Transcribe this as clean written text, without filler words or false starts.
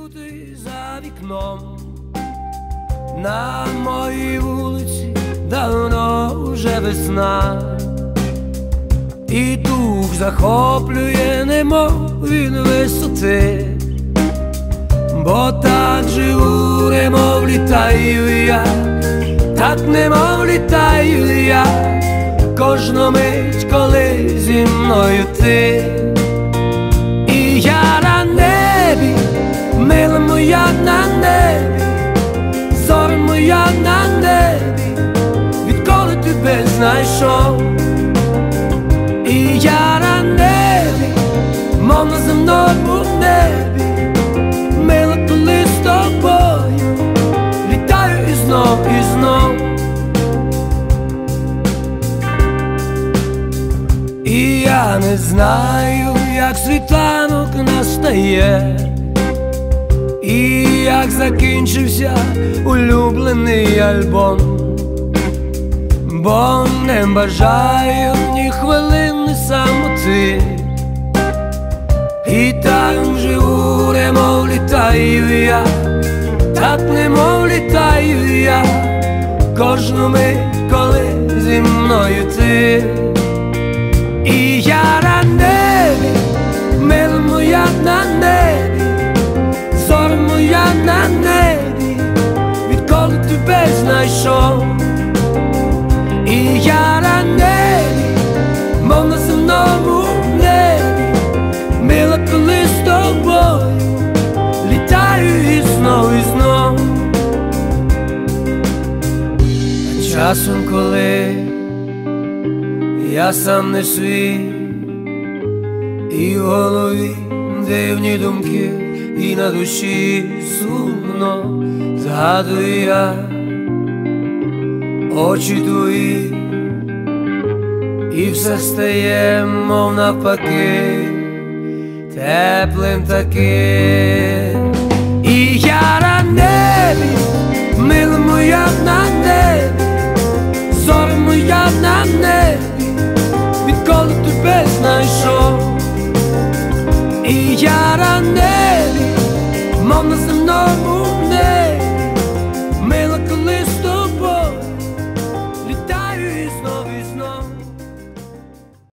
чути за вікном. На моїй вулиці давно вже весна, і дух захоплює, немов від висоти, бо так живу, немов літаю я, так немов літаю я, кожну мить, коли зі мною ти. І я на небі, мила моя на небі, зоря моя на небі, відколи тебе знайшов. І я на небі, мов на земному небі, мила, коли з тобою літаю і знов, і знов. І я не знаю, як світанок настає, і як закінчився улюблений альбом, бо не бажаю ні хвилини самоти, і так живу, немов літаю я, так немов літаю я, кожну мить, коли зі мною ти. І я на небі, мила моя на небі, зоря моя на небі, відколи тебе знайшов. І я на небі, мов на земному небі, мила, коли з тобою літаю і знов, і знов. А часом, коли я сам не свій, і в голові дивні думки, і на душі сумно, згадую я очі твої, і все стає, мов навпаки, теплим таким. І я на небі, мила моя